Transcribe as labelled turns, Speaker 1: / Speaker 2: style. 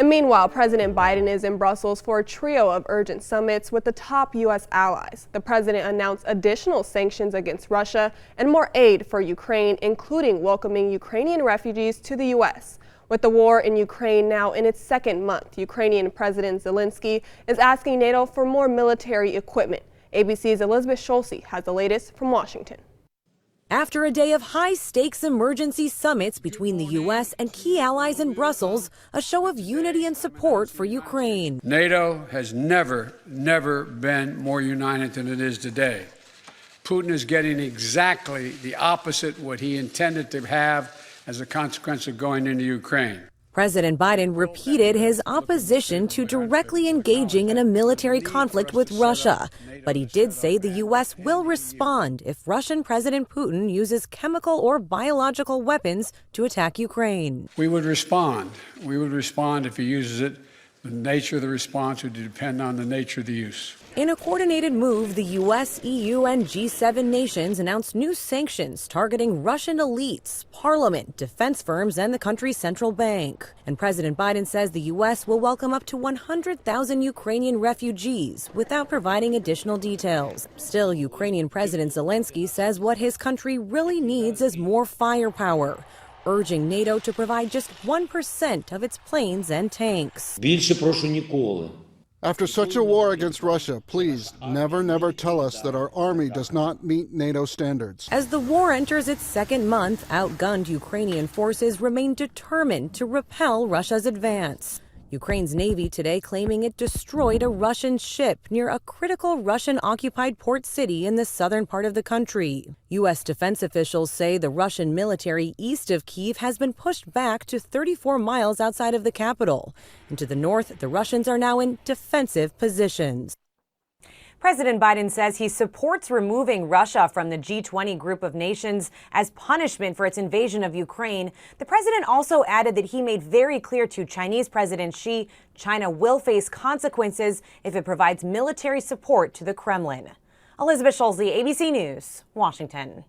Speaker 1: And meanwhile, President Biden is in Brussels for a trio of urgent summits with the top U.S. allies. The president announced additional sanctions against Russia and more aid for Ukraine, including welcoming Ukrainian refugees to the U.S. With the war in Ukraine now in its second month, Ukrainian President Zelensky is asking NATO for more military equipment. ABC's Elizabeth Schulze has the latest from Washington.
Speaker 2: After a day of high-stakes emergency summits between the U.S. and key allies in Brussels, a show of unity and support for Ukraine.
Speaker 3: NATO has never been more united than it is today. Putin is getting exactly the opposite what he intended to have as a consequence of going into Ukraine.
Speaker 2: President Biden repeated his opposition to directly engaging in a military conflict with Russia. But he did say the U.S. will respond if Russian President Putin uses chemical or biological weapons to attack Ukraine.
Speaker 3: We would respond. We would respond if he uses it. The nature of the response would depend on the nature of the use.
Speaker 2: In a coordinated move, the U.S., EU, and G7 nations announced new sanctions targeting Russian elites, parliament, defense firms, and the country's central bank. And President Biden says the U.S. will welcome up to 100,000 Ukrainian refugees without providing additional details. Still, Ukrainian President Zelensky says what his country really needs is more firepower, urging NATO to provide just 1% of its planes and tanks.
Speaker 4: After such a war against Russia, please never tell us that our army does not meet NATO standards.
Speaker 2: As the war enters its second month, outgunned Ukrainian forces remain determined to repel Russia's advance. Ukraine's Navy today claiming it destroyed a Russian ship near a critical Russian-occupied port city in the southern part of the country. U.S. defense officials say the Russian military east of Kyiv has been pushed back to 34 miles outside of the capital. And to the north, the Russians are now in defensive positions.
Speaker 5: President Biden says he supports removing Russia from the G20 group of nations as punishment for its invasion of Ukraine. The president also added that he made very clear to Chinese President Xi China will face consequences if it provides military support to the Kremlin. Elizabeth Schulze, ABC News, Washington.